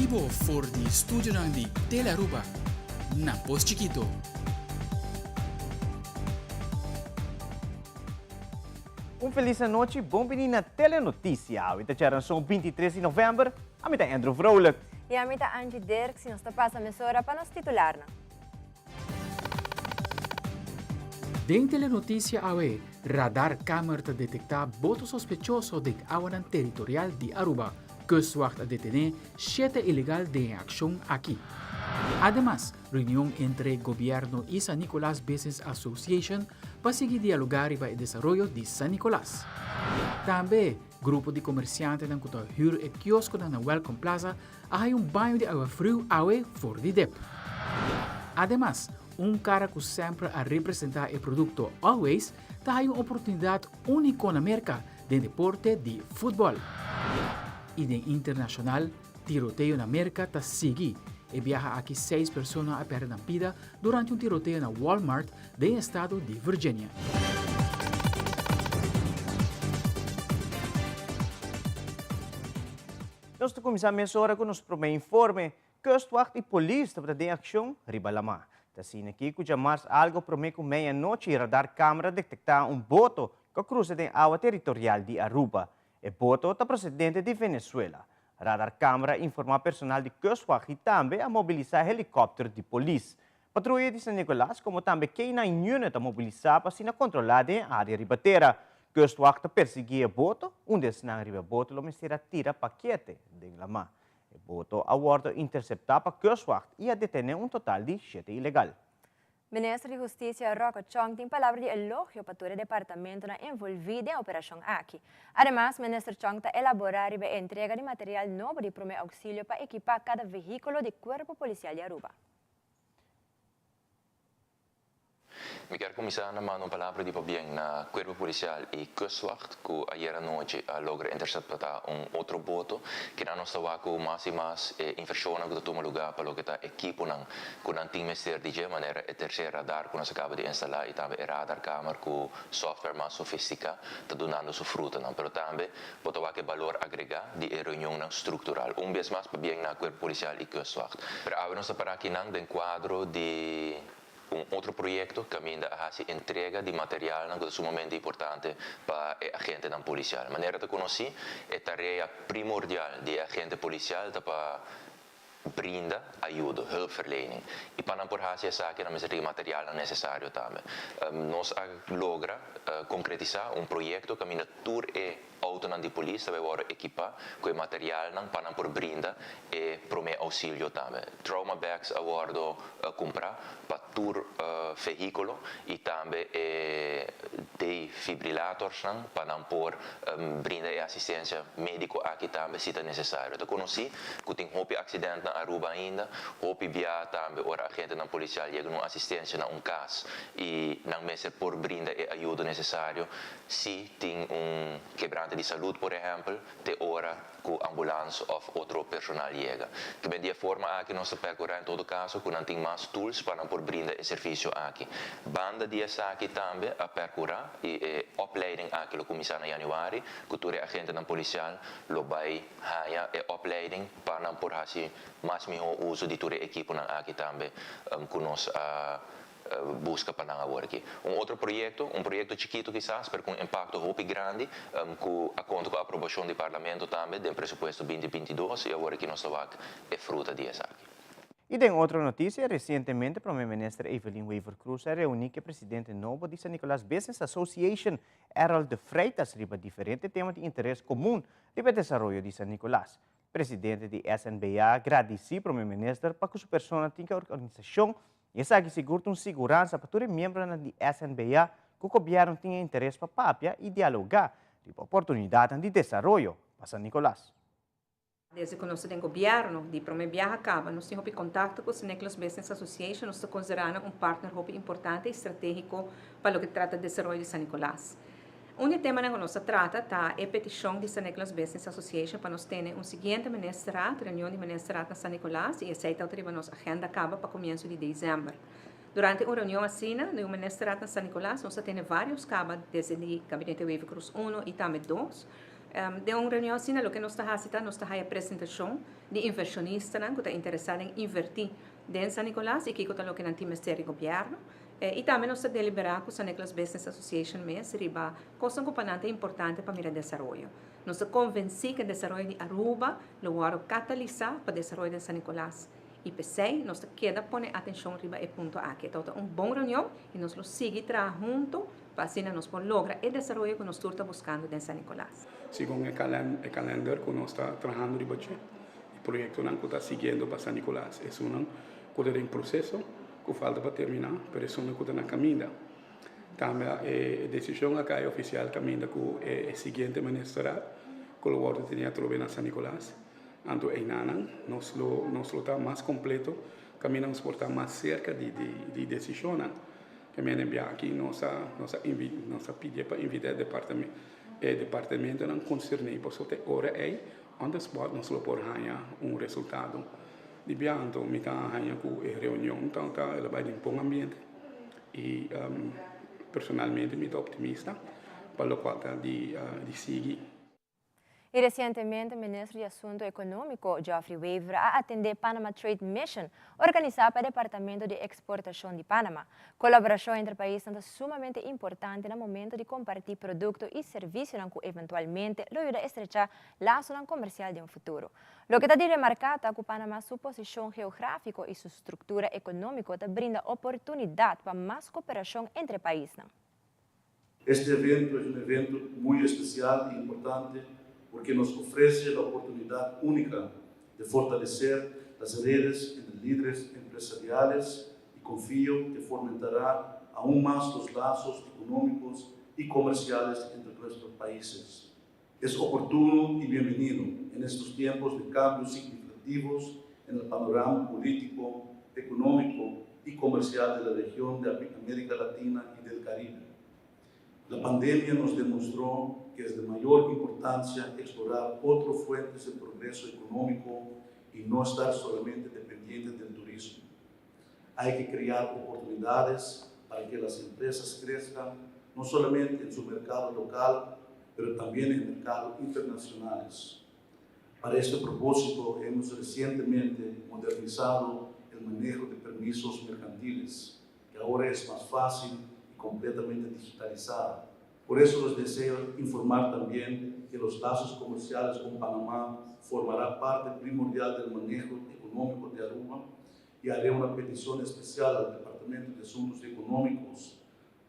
vivo for di studio ng di Telearuba, na Post Chiquito. Feliz noite, bom menino na Telenotícia. Ito são 23 de novembro, a mim é Andrew Vrolijk. E a mim é Angie Dirk, se nos passa a mesura para nos titular. Den Telenotícia awe, radar câmera te detectar boto sospechoso de awanan territorial de Aruba, kustwacht a detener 7 ilegal de acción aquí. Además, reunión entre gobierno y San Nicolás Business Association para seguir dialogar para el desarrollo de San Nicolás. También, grupo de comerciantes que estão huur e kiosco na Welcome Plaza hay un banho de agua frio awe for the dep. Además, cara que sempre a representar el producto Always hay una oportunidad única en América de deporte de fútbol. Y de internacional, tiroteio na América ta sigue. E viaja aqui 6 pessoas a perder vida durante um tiroteio na Walmart do estado de Virgínia. Nós começamos agora com o nosso primeiro informe. Kustwacht e polícia para ter ação ribalama. Assim aqui, que já mais algo prometo meia-noite radar câmera detectar boto que cruza a água territorial de Aruba. O boto está procedente de Venezuela. Radar câmera informa personal de Kustwacht e também a mobilizar helicóptero de polícia. Patrulha de San Nicolás, como também quem na unit a mobilizar para se controlar a área ribateira. Kustwacht perseguia boto, desses na riba boto, lo mistura tira paquete de lama. O boto aborda interceptar para Kustwacht e a detener total de 7 ilegal. Ministro de Justiça Rocco Chong tem palavra de elogio para todo o departamento envolvido na operação aqui. Además, Ministro Chong está elaborar a entrega de material novo de primeiro auxílio para equipar cada veículo do Corpo Policial de Aruba. Me quero começar a mandar uma palavra de bem na Corpo Policial e Kustwacht, que ayer à noite logra interceptar outro boto, que não estava com mais e mais infrações que toma lugar para o que está equipo com o time de maneira a terceira radar que nós acaba de instalar e também radar câmera com software mais sofisticado, está dando sua fruta, mas também botar que valor agregado de reunião estrutural. Vez mais para bem na Corpo Policial e Kustwacht. Para agora nós para aqui no quadro de outro projeto que ainda faz entrega de material que é sumamente importante para o agente policial. A maneira de conhecer é a tarefa primordial do agente policial para brindar ajuda, hulpverlening. E para não por fazer essa que não é material necessário também. Nós logra concretizar projeto que ainda tour é auto de polícia vai agora equipar com material para não por brinda e prome auxílio também. Trauma bags agora comprar para tour veículo e também defibrillators para não por brinda e assistência médico aqui também se é necessário. Eu conheci que tem acidente na Aruba ainda, via também ora agente na policial chega uma assistência na caso e não mesmo por brinda e ajuda necessário se tem quebrante de saúde, por exemplo, de hora com ambulância ou outro personal chega. Que bem de forma aqui nós percorremos em todo caso, que não tem mais tools para por brindar o serviço aqui. Banda de essa aqui também a percorrer e opleiding aqui lo começar em januário, que todo agente na policial lo vai haya e opleiding para não por assim mais melhor uso de todo equipo na aqui também, que nós busca para agora aqui. Outro projeto chiquito quizás, mas com impacto muito grande, que a conta com a aprovação do Parlamento também, do presupuesto 2022, e agora aqui nós estamos é fruta disso aqui. E tem outra notícia, recentemente, o primeiro-ministro Evelyn Weaver Cruz reuniu com o presidente novo de San Nicolás Business Association, Harold de Freitas, sobre diferentes temas de interesse comum para o desenvolvimento de San Nicolás. O presidente de SNBA agradeceu ao primeiro-ministro para que sua pessoa tenha organização e essa que segura segurança para todos os membros da SNBA que o governo tinha interesse para papia e dialogar sobre oportunidades de desenvolvimento para San Nicolás. Desde que nós temos governo de Promebiaja acaba, nós temos contato com a Nicholas Business Association, nós estamos considerando partner importante e estratégico para o que trata de desenvolvimento de San Nicolás. tema que nós trata é a petição de San Nicolás Business Association para nós ter seguinte ministrato, reunião de ministrato na San Nicolás e aceita a nossa agenda acaba para começo de dezembro. Durante uma reunião assim, no ministrato na San Nicolás, nós temos vários cabos desde o Gabinete Weaver Cruz 1 e também 2, De uma reunião assim, o que nós está a apresentação de inversionistas que estão interessados em investir dentro de San Nicolás e que está o que não tem Ministério do Governo. E também nós estamos deliberando com a San Nicolás Business Association, mas riba coisa um componente importante para o desenvolvimento. Nós estamos convencidos que o desenvolvimento de Aruba lo vai catalisar para o desenvolvimento de San Nicolás. E pensei, nós queda pôr atenção riba e ponto aqui. Então, uma boa reunião e nós lo seguimos junto para assim nós lograr o desenvolvimento que nós estamos buscando em San Nicolás. Según el calendario que uno está trabajando el proyecto que está siguiendo para San Nicolás es una que está en proceso, que falta para terminar, pero es una que está en camino. También la decisión acá es oficial camino con el siguiente ministerio, que lo va a tener en San Nicolás. Anto Einanan, nos lo está más completo, caminamos por estar más cerca de decisión. Que me envía aquí nos ha pedido para invitar el departamento não concerne por so te ora é on the spot nós lo por ganhar resultado de bianto me tá ganhar com a reunião então tá ela vai limpar o ambiente e personalmente me tô optimista para o qual tá de seguir. Y recientemente, el ministro de Asunto Económico, Geoffrey Weaver, ha atendido Panama Trade Mission, organizada por el Departamento de Exportación de Panamá. Colaboración entre países es sumamente importante en el momento de compartir productos y servicios que eventualmente lo ayuda a estrechar lazos comercial de un futuro. Lo que está de remarcado que Panamá, su posición geográfica y su estructura económica, te brinda oportunidad para más cooperación entre países. Este evento es un evento muy especial e importante porque nos ofrece la oportunidad única de fortalecer las redes entre líderes empresariales y confío que fomentará aún más los lazos económicos y comerciales entre nuestros países. Es oportuno y bienvenido en estos tiempos de cambios significativos en el panorama político, económico y comercial de la región de América Latina y del Caribe. La pandemia nos demostró que es de mayor importancia explorar otras fuentes de progreso económico y no estar solamente dependientes del turismo. Hay que crear oportunidades para que las empresas crezcan no solamente en su mercado local, pero también en mercados internacionales. Para este propósito hemos recientemente modernizado el manejo de permisos mercantiles, que ahora es más fácil y completamente digitalizada. Por eso les deseo informar también que los lazos comerciales con Panamá formará parte primordial del manejo económico de Aruba y haré una petición especial al Departamento de Asuntos Económicos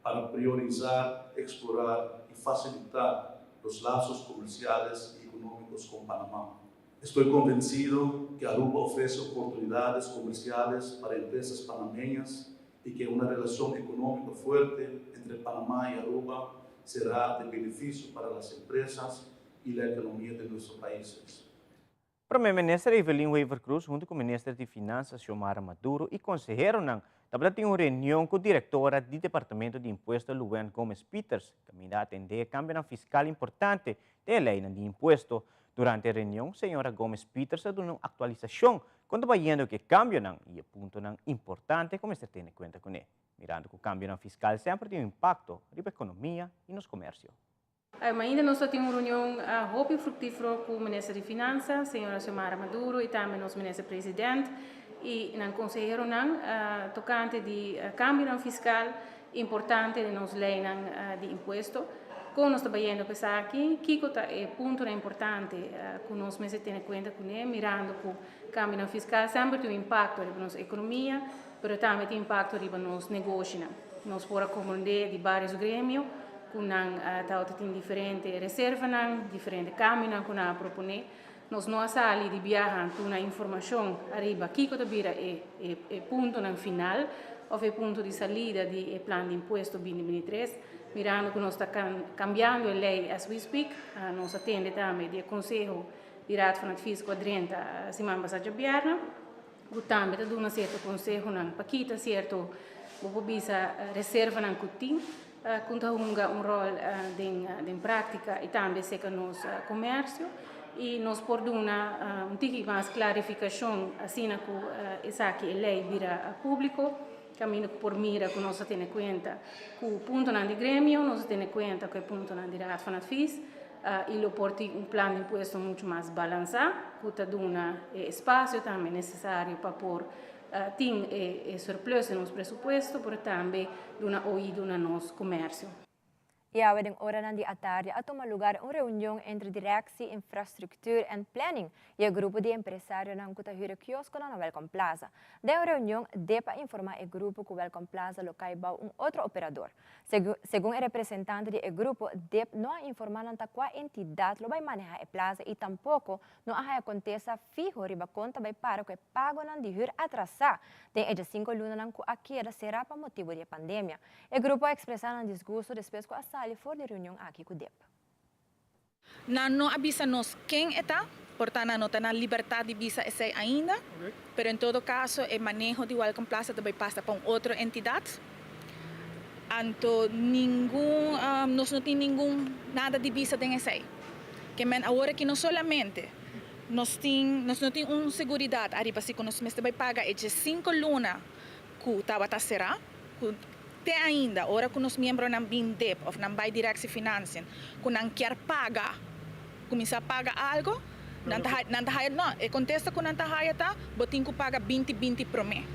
para priorizar, explorar y facilitar los lazos comerciales y económicos con Panamá. Estoy convencido que Aruba ofrece oportunidades comerciales para empresas panameñas y que una relación económica fuerte entre Panamá y Aruba será de beneficio para las empresas y la economía de nuestros países. O primeiro-ministro Evelyn Weaver Cruz, junto com o ministro de Finanças, Xiomara Maduro, e consejero também tem uma reunião com a diretora do Departamento de Imposto, Luan Gomes Peters, que irá atender cambio fiscal importante da lei de imposto. Durante a reunião, a senhora Gomes Peters deu uma atualização quando vai vendo que cambio e o ponto importante como se tem em conta com ele. Mirando que o cambio fiscal sempre tem impacto na economia e nos comércios. Ainda nós temos uma reunião muito frutífera com o ministro de Finanças, a senhora Xiomara Maduro, e também o ministro presidente, e o conselheiro tocante de cambio fiscal importante de nos lei de imposto. Com nós trabalhando com aqui, que é ponto importante que nós temos em conta com ele, mirando que o cambio fiscal sempre tem impacto na nossa economia, mas também tem impacto na nosso negócio. Nós podemos compreender de vários grêmios, que tem diferentes reservas, diferentes caminhos que nós propomos. Nós não saímos de viagem com uma informação arriba, que é ponto final, ou é ponto de saída do plano de imposto 2023, mirando que nós estamos cambiando a lei as we speak, nós atendemos também do Conselho de Raad van het Fisco 30 semana passada viernes, que também está dando um certo conselho, para quitar certo, reserva na cutim, conta um rol de prática e também seca nos comércio e nós por dar um tique mais clarificação assim que essa aqui a lei vira público caminho por mira que nós temos em conta que o ponto de grêmio nós temos em conta que o ponto de Raad van het Vis e lo porti un plan de impuesto mucho más balanceado, que te da espacio también necesario para por tin surplus en los presupuestos, pero también una oído en los comercios. E a wedding hora ng di atarde at lugar uma reunião entre Directie, Infrastructuur en Planning e o grupo de empresários ng Kutahyre Kiosco na Welcome Plaza. Da reunião, DEPA informa o grupo que Welcome Plaza local ba outro operador. Segundo o representante do grupo, DEP não informa nanta qual entidade lo vai manejar a plaza e tampouco não há acontece fijo riba conta vai para que pago ng di hyr atrasar. Tem de 5 lunas ng aqui será para motivo de pandemia. O grupo expressa desgosto depois que a sala for de reunião aqui com o DEP. Não avisa-nos quem está, portanto não tem a liberdade de visa essa ainda, mas em todo caso o manejo de Welcome Plaza também passa para outra entidade. Então nós não temos nada de visa de essa. Que agora que não solamente nós não temos uma segurança arriba se nós vai pagar de 5 lunas que estava a será, até ainda, ora que os membros não BINDEP ou não vai Directie Financiën, que não quer pagar, começar a pagar algo, não, contesta que não está, botinho que paga 20 por mês.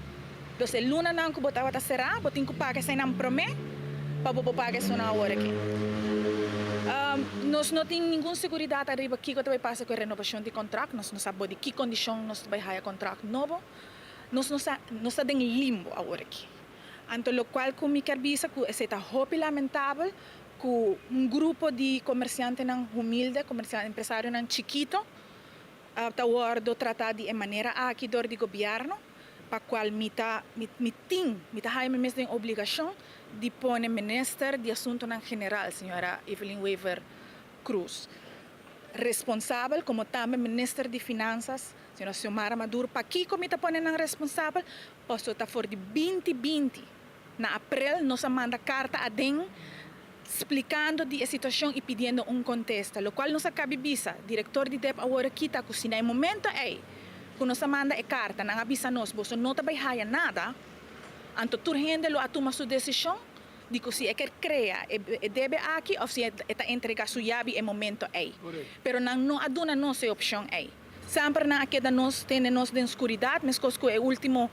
Então, luna não que botava a será, botinho que paga sem não por mês, para pagar isso na hora aqui. Nós não temos nenhuma segurança arriba aqui que vai passar com a renovação de contrato, nós não sabemos de que condição nós vai ter contrato novo, nós não estamos em limbo agora aqui. Então, o qual que me quer dizer que é muito lamentável que grupo de comerciantes humildes, empresários chiquitos, está tratado de maneira aqui do governo, para qual me tem a obrigação de pôr o ministro de Assuntos General, senhora Evelyn Wever Cruz, responsável, como também ministro de Finanças, senhora Xiomara Maduro, para que como está pondo responsável, posso estar for de 2020. Na abril, nós manda carta a DEN explicando a situação e pedindo contexto, o qual nos acaba visa, diretor de DEP agora kita que se no momento que nos manda a carta, não avisa nós, você não vai fazer nada, então turgendo a tomar sua decisão de que se quer criar, deve aqui ou se está entregar sua chave em momento pero não aduna nós a opção sempre na queda nós temos de escuridão, mas que o último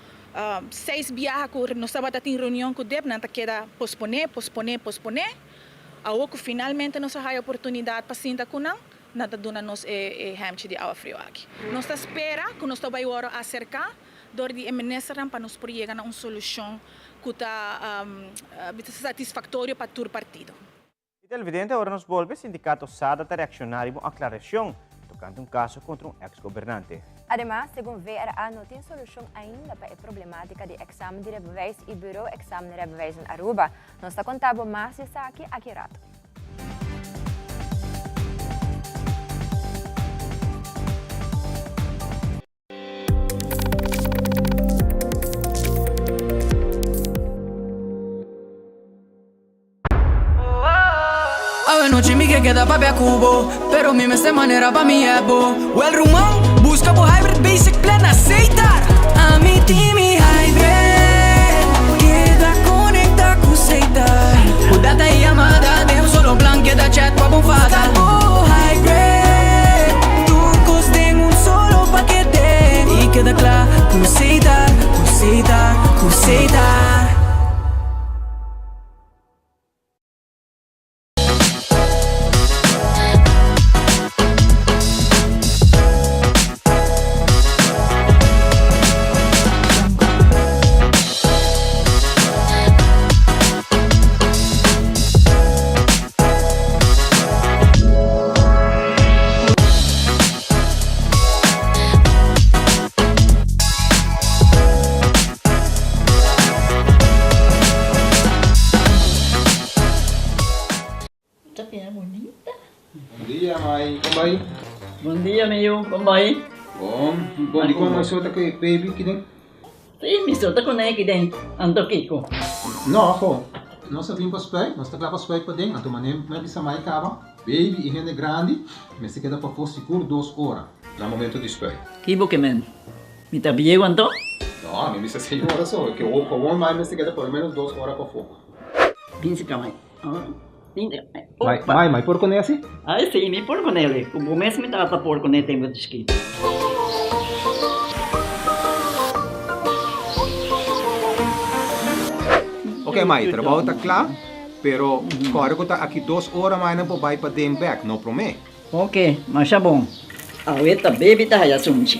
6 viajes que nós estávamos em reunião com o DEP, não queda posponer. Agora que finalmente nós temos a oportunidade para sentar com nós, nada dona nós hamchi de água frio aqui. Nós espera que nós vai agora acercar do de ministro para nos chegar a uma solução que está satisfatória para todo partido. E televidente, agora nos volve o sindicato SADA a reaccionar a aclaração tocante caso contra ex-governante. Además, segundo VRA, não tem solução ainda para a problemática de exame de rebbewijs e bureau exame de rebbewijs em Aruba. Nós está contando mais disso aqui rato. Noche mi que queda papi a cubo, pero mi me se manera pa mi ebo. O el rumón, busca por hybrid basic plan aceitar. A mi team y hybrid, queda conecta con aceitar. O data y llamada de un solo plan, queda chat pa bufada. O hybrid, tu coste en un solo paquete. Y queda claro, aceitar. Bom dia, meu. Como vai? Bom, di ko masota kay baby kideng? Sim, misota ko na kideng. Anto kiko. No, ako. Nós vim para spray, nós tá para spray para dentro, então manem me bisa mai cava. Baby e rende grande, me se queda para fosse por 2 horas. No momento de spray. Kibo que men. Mi tabiego anto? No, me bisa 6 horas só, que o mais me se queda por menos 2 horas para fogo. Pinsi kamay. Mai por conhece? Ai, sim, me por com ele. O começo me trata por com ele, tem muito escrito. Ok, Mai, trabalho está claro, pero agora que está aqui 2 horas mais não vai para dem back, não promete. Ok, mas tá bom. Ahorita baby tá aí assunto.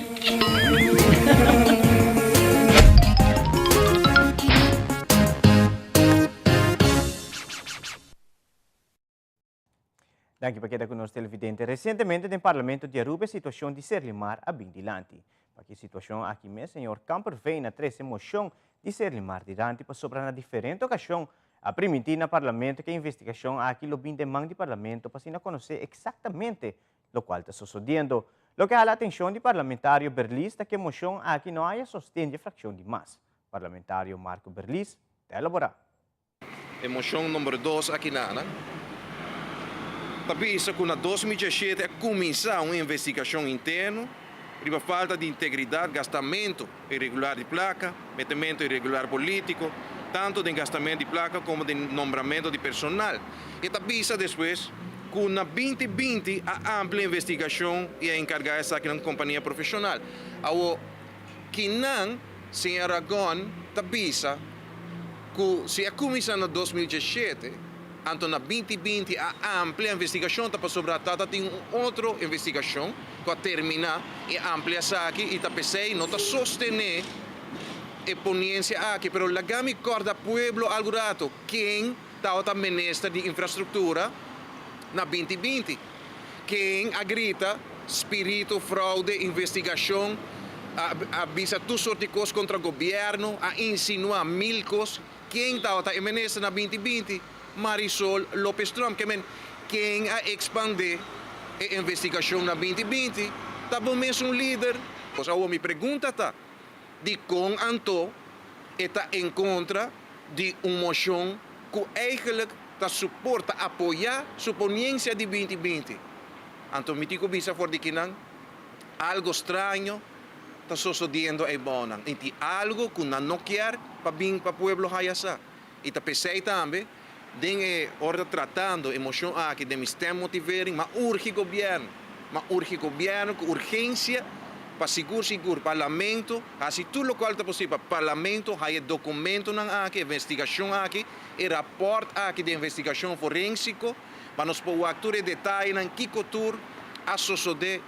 Danke para queda conosco, televidente. Recentemente, no Parlamento de Aruba, a situação de Serlimar a bindilante. Para que a situação aqui mesmo, senhor Camper vem na 13 moção de Serlimar dirante para sobre na diferente ocasião a permitir no Parlamento que a investigação aqui lo bem demanda do Parlamento para se conhecer exatamente o qual está sucedendo. Lo que a atenção do parlamentário Berlis que a moção aqui não há sostém de fração de mais. Parlamentário Marco Berlis, te elaborar. A moção número 2 aqui na Tapisa que na 2017 é começar uma investigação interna por falta de integridade, gastamento irregular de placa, metimento irregular político, tanto de gastamento de placa como de nombramento de personal. E tapisa depois que na 2020 a ampla investigação e a encargar essa aqui na companhia profissional. Ao que não, sem Aragon, tapisa que se a começar na 2017, então, na 2020, a ampla investigação está sobre a tata, tem outra investigação que vai terminar e amplia essa aqui e está pensando, não está sostener a ponência aqui, mas la gami corda pueblo algo rato, quem está o ministro de infraestrutura na 2020, quem agrita espírito, fraude, investigação, avisa tudo sorte de coisas contra o governo, a insinuar 1000 coisas, quem está o ministro na 2020? Marisol Lopez Trump, quem a expandir a investigação na 2020, está bom mesmo líder. Pois a minha pergunta está, de como Anto está em contra de uma moção que eigenlijk está suporta apoiar a ponência de 2020. Então, me digo bisa for de que algo estranho está sucedendo em Bonan. E algo que não quer para o povo hayasa. E está pensando também den ora tratando emoção aqui de sistema motivering, mas urge governo com urgência para seguro parlamento, assim tudo o qual está possível, parlamento, há documento aqui, investigação aqui, e rapport aqui de investigação forensico, para nós poder actuar detalhe na que cultura a sociedade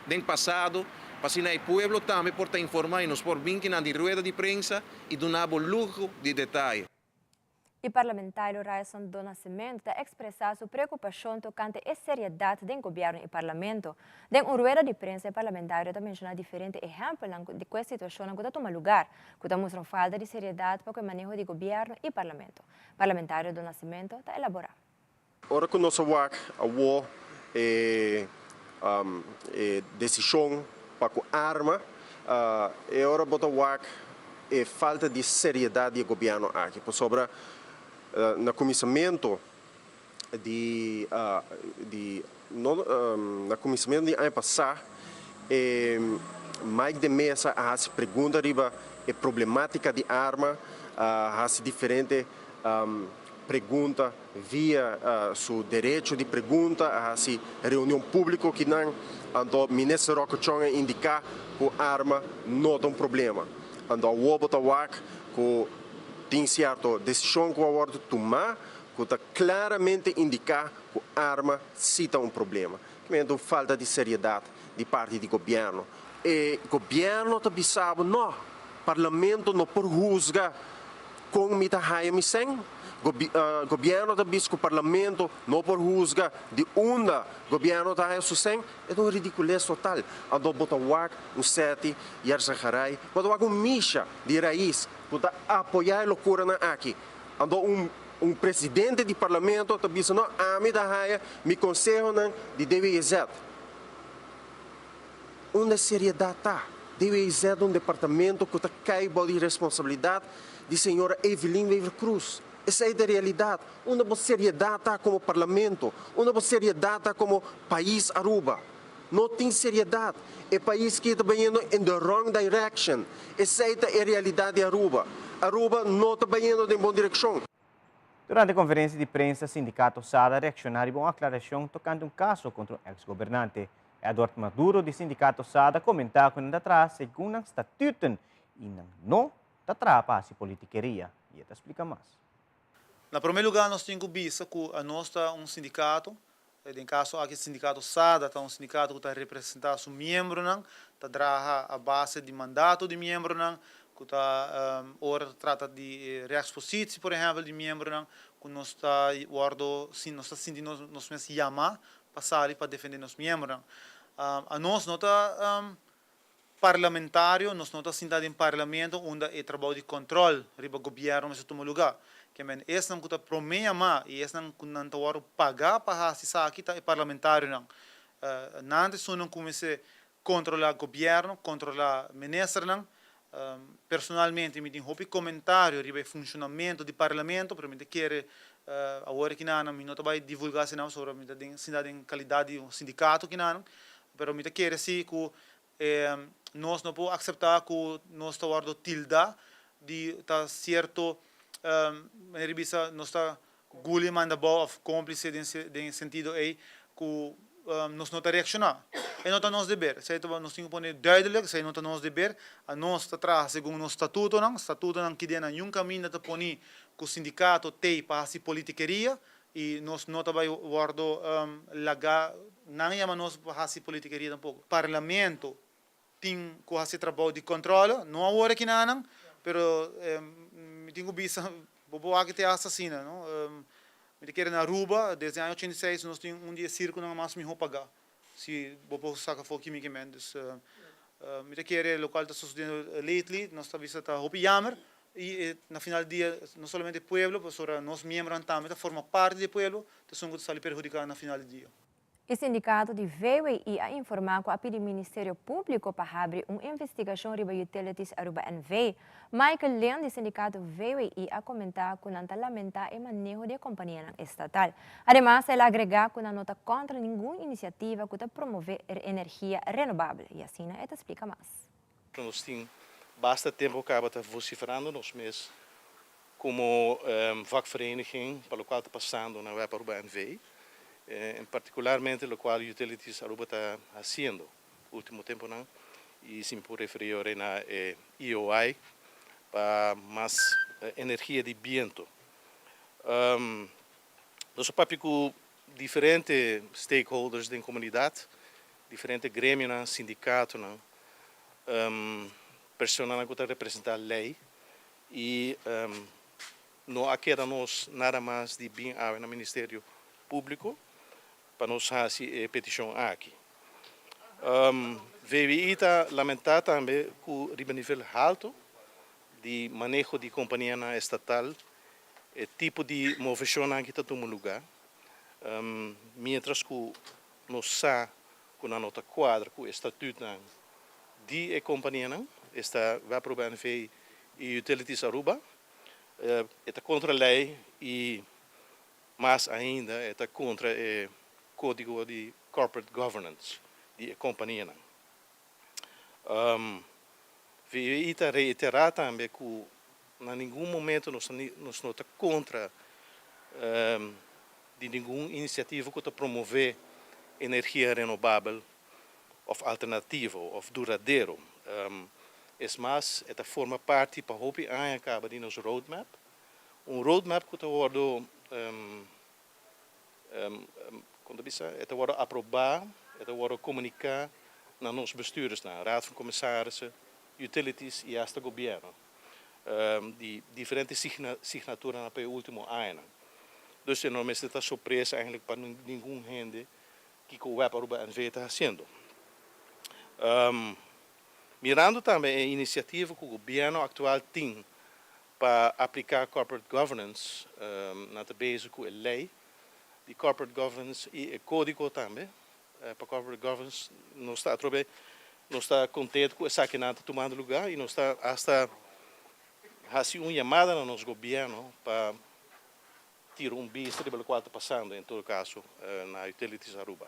do passado, para que o povo também possa informar e nos por vir na rueda de prensa e dar luxo de detalhe. O parlamentário Raison do Nascimento está expressando sua preocupação tocante à seriedade do governo e parlamento. Em uma rueda de prensa, o parlamentário está mencionando diferentes exemplos de qual situação que está tomando lugar, que está mostrando falta de seriedade para o manejo do governo e parlamento. O parlamentário do Nascimento está elaborando. Ora que nós vamos decisão para a arma, é hora de falta de seriedade do governo aqui, por sobre no começamento no começamento de ano passado, mais de mesa a se pergunta riba a problemática de arma, a se diferente pergunta via seu direito de pergunta, a se reunião pública que não, então o ministro Rocochonga indicar que a arma não é problema, então o Obotawak que tem certa decisão que o tomar, que está claramente indicar que a arma cita problema. Então, falta de seriedade de parte do governo. E o governo também sabe, não, o parlamento não pode juzgar com o mita-haia-missem. O governo também que o parlamento não pode juzgar de onde o governo está haia-sussem. É uma ridiculez total. Então, botar o sete, Yarzaharai, botar o misha de raiz, para apoiar a loucura aqui. Então, um presidente do parlamento está dizendo, a mim da raia, me conselho de DWZ. Onde a seriedade está? DWZ é um departamento que está caindo de responsabilidade de senhora Evelyn Weaver Cruz. Essa é a realidade. Onde a seriedade está como parlamento? Onde a seriedade está como país Aruba? Não tem seriedade. É um país que está indo in the wrong direction. Essa é a realidade de Aruba. Aruba não está indo em boa direção. Durante a conferência de imprensa, o sindicato SADA reaccionaram a uma aclaração tocando um caso contra o ex-governante. Eduardo Maduro, do sindicato SADA, comentou que não atrás, segundo o estatuto, e não atrás a politiqueria. E ele explica mais. Na primeiro lugar, nós temos que ver que a nossa um em caso aqui o sindicato SADA, está um sindicato que está representando os membros, está trabalhando a base de mandato de membros, que está ora trata de reexposição, por exemplo, de membros, que nós está guardo, sim, nós está sentindo nós mesmos chamar passar para defender os membros. A nós não está parlamentário, nós não está sentado em parlamento, onde é trabalho de controle, riba governo, mas toma lugar. Que men esse não custa promessa mais e esse não custa hora pagar para assistir aqui tá parlamentário não. Antes não comecei a controlar o governo, controlar o ministro não. Personalmente me tem hobby comentário sobre o funcionamento do parlamento, para mim querer agora que não me não vai divulgar não sobre a cidade em qualidade do sindicato que não, pero me querer sim que nós não podemos aceitar que nós está guardo tilda de tá certo revista nós está gulli manda ball of cúmplice de sentido aí que nós não está reaccionar é não está nosso dever se nós temos que pôr duidelijk se não está nosso dever a nós está atrás segundo o estatuto não que dá nenhum caminho para pôr que o sindicato tem para a politiqueria e nós não está vai guardo lagar não é nós para a politiqueria tampouco parlamento tem que fazer trabalho de controle não há hora que não pero me tenho visto bobo aqui tem assassina não me querem na Aruba desde ano 86 nós temos dia circo não mais me vou pagar se bobo saca fogo me mendes me querem local está sucedendo lately nós está vista tá hopi jammer e na final dia não somente o pueblo mas ora nós membros também forma parte do pueblo então são que sair perjudicar na final do dia. O sindicato de VWI a informar que o Ministério Público para abrir uma investigação sobre Utilities Aruba NV. Michael Leon, do sindicato VWI, a comentar que não lamenta o manejo da companhia estatal. Además, ele agrega que não nota contra nenhuma iniciativa que promove energia renovável. E assim, ele explica mais. Nós temos bastante tempo para vociferando nós mesmos como vakvereniging, para o qual está passando na web Aruba NV. Particularmente o qual Utilities Aruba está fazendo no último tempo não e se me pode referir na EOI para mais energia de viento. Nós papel com diferentes stakeholders da comunidade, diferentes grêmios, sindicatos, pessoas que representam a lei e não há que nós nada mais de bem no Ministério Público para nós fazer a petição aqui. VWI está lamentando também que o nível alto de manejo de companhia estatal, o tipo de movição que está tomando lugar, mientras que nós sabemos que na nota quadra, que o estatuto de companhia está vai para o BNV e Utilities Aruba, está contra a lei e mais ainda está contra o Código de Corporate Governance de companhia. VWI está reiterar também que em nenhum momento nós não estamos contra de nenhuma iniciativa que promove energia renovável ou alternativa ou duradouro. É mais, esta forma parte para o que acaba de nosso roadmap. Roadmap que está quando это wordt aprobar, это wordt comunicar naar ons bestuurders, naar raad van commissarissen, utilities e hasta governo. Die diferentes signaturas para o último ano. Dus não me está surpresa eigenlijk para nenhum gente que o web Aruba NV está fazendo. Mirando também a iniciativa que o governo atual tem para aplicar corporate governance na base com a lei de corporate governance e o código também para corporate governance não está contente com essa que não está tomando lugar e não está hasta fazendo uma chamada no nosso governo para tirar visto do qual está passando em todo caso na Utilities Aruba.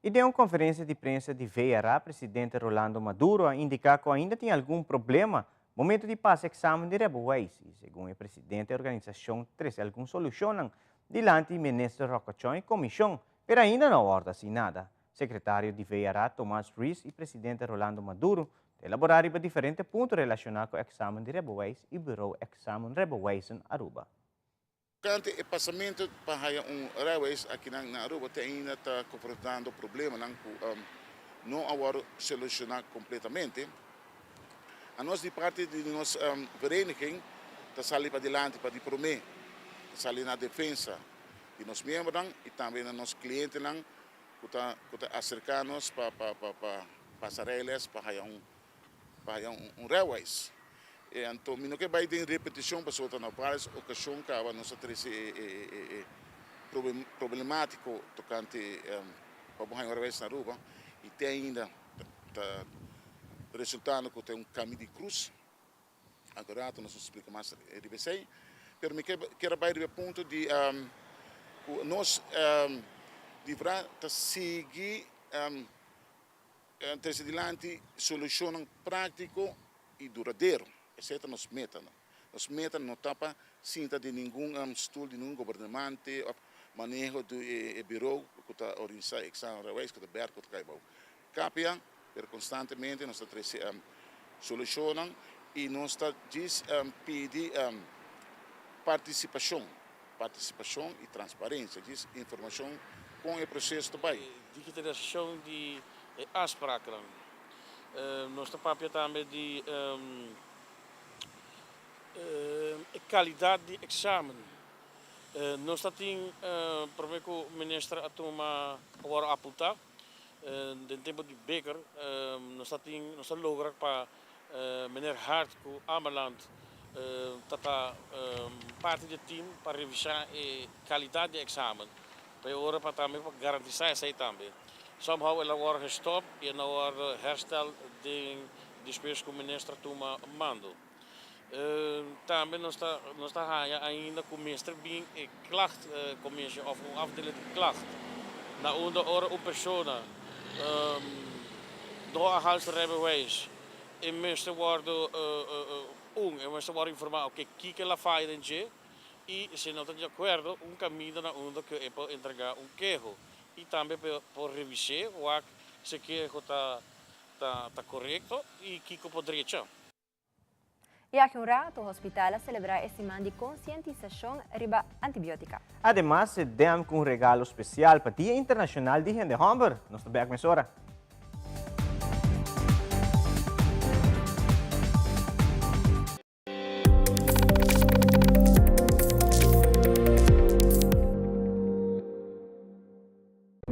E de uma conferência de imprensa de VRA, presidente Rolando Maduro a indicar que ainda tem algum problema momento de passar exame de Reboweis, segundo o presidente da organização, traz alguma solução diante do ministro Rocochon e comissão, mas ainda não hora assinada. Secretário de VRA, Tomás Ruiz, e presidente Rolando Maduro elaboraram diferentes pontos relacionados com o exame de Reboweis e Bureau Exame Reboweis em Aruba. Durante o passamento para Reboweis aqui na Aruba, ainda está confrontando problemas que não agora solucionar completamente. A nossa parte de nossa vereniging está saindo para adelante para promover, está saindo na defesa de nossos membros e também de nossos clientes que está acercando-nos para passarelas, para railways. Então, não que vai ter repetição para outra na várias ocasiões que a nossa problemático tocante para o railways na Aruba e tem ainda resultando que tem um caminho de cruz. Agora, nós explica mais de você. Mas quero vai ao ponto de nós deverá seguir até adiante solução prático e duradouro. Essa é a nossa meta. Nossa meta não está para cinta de nenhum estudo de nenhum governante, manejo do bureau que está organizando exame railways que está aberto que está caibau. Capia, constantemente nós estamos solucionando e nós estamos pedindo participação e transparência, informação com o processo também. Digitalização de afspraken. Nós estamos também de qualidade de exame. Nós estamos para que o ministro atoma agora apontar. No tempo de Beker, nós estamos logrando para meneer Hart, que Ameland, parte do time para revisar a qualidade de exame. Para agora para garantir isso também. Somehow ela agora gestopt e agora herstel de despesas que o ministro toma mando. Também nós estamos ainda com o ministro bem klacht commissie of een afdeling de klacht. Na onder een persoon door een huis Reboweis e minister worden minister worden informado oké kijk la fai e se não está de acordo caminho na onde que é para entregar queijo e também para revisar o se queijo está correto e que poderia ser. E aqui rato, o hospital celebra esse semana de conscientização riba antibiótica. Además, se damos com regalo especial para o Dia Internacional de Gente Hamburg. Nós estamos aqui mesora.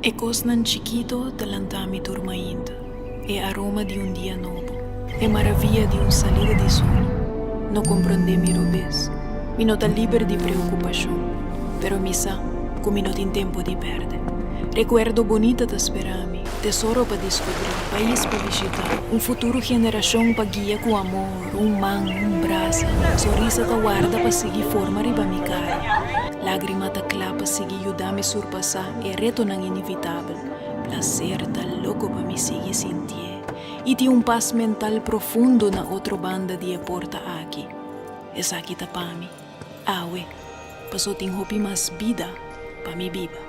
E cosnan chiquito delantami dormindo. E aroma de dia novo. E maravilha de salida de sono. Não compreende mi robes. Mi não está livre de preocupação. Pero mi sa, come não tem tempo de perder. Recuerdo bonita da sperami. Tesouro para descobrir. País para visitar. Futuro geração para guiar com amor. Man, brasa. Sorriso da guarda para seguir forma riba mi cara. Lágrima da clapa para seguir ajudar-me surpassar. E reto não inevitável. Placer tá louco para me seguir sentir. E tem paz mental profundo na outra banda de porta aqui. Essa aqui tá para mim. Awe, passou tem hopi mais vida para me viva.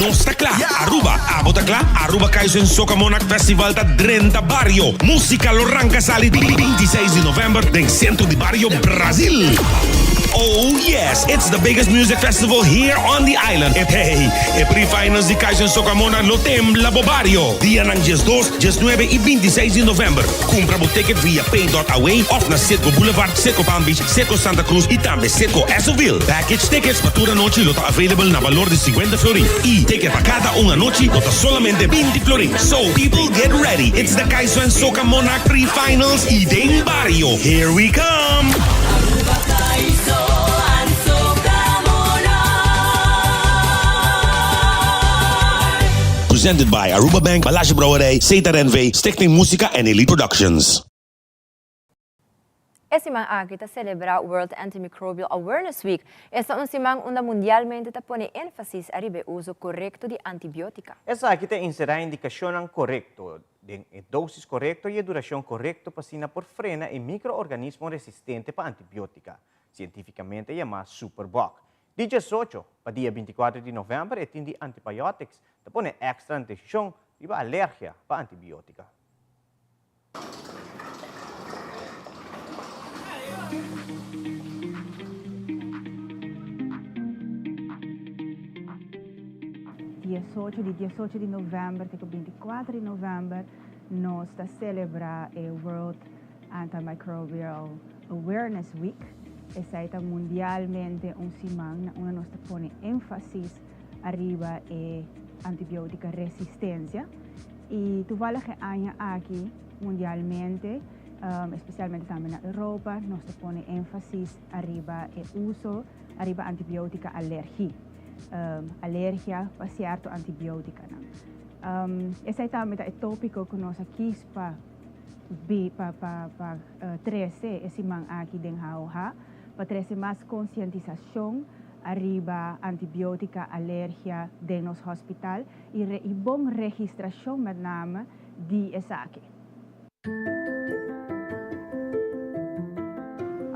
Nosta Cla, Aruba, Abota Cla, Aruba Kaizen Soca Monarch Festival da Drenta Barrio. Música Loranca Sali, 26 de novembro, em centro de Barrio, Brasil. Oh yes, it's the biggest music festival here on the island. Hey, pre-finals de Kaizen Soca Monarch no Tembla Barrio. Dia ng 2, 9 e 26 de novembro. Compra o ticket via pay.away of na Setco Boulevard, Setco Palm Beach, Setco Santa Cruz e também Setco Esoville. Package tickets para toda noite lota available na valor de 50 florin. E ticket para cada uma noite lota solamente 20 florin. So people get ready. It's the Kaizen Soca Monarch pre-finals e Deng Barrio. Here we come. Presented by Aruba Bank, Balashi Brouwerij, Zeta Renvee, Stichting Musica en Elite Productions. Esse man aqui está celebrar World Antimicrobial Awareness Week. Essa é uma mundialmente está põe ênfase arriba o uso correto de antibiótica. Essa aqui tem inserir indicação correto, de dosis correto e duração correto para por frena e microorganismo resistente para antibiótica. Cientificamente é chamado Superbug. Dia 18, para dia 24 de novembro, é de antibiotics, que põe extra atenção e alergia para antibiótica. Dia 18 de novembro até 24 de novembro, nós estamos celebrando o World Antimicrobial Awareness Week. Essa é mundialmente semana onde nós põe ênfase arriba a antibiótica resistência. E tu vale que aqui mundialmente, especialmente também na Europa, nós põe ênfase arriba o uso arriba antibiótica alergia. Alergia para certo antibiótica. Esse é também o tópico que nós aqui para 13 esse man aqui dentro para trazer mais conscientização arriba antibiótica alergia dentro do hospital e boa registração met name de essa aqui.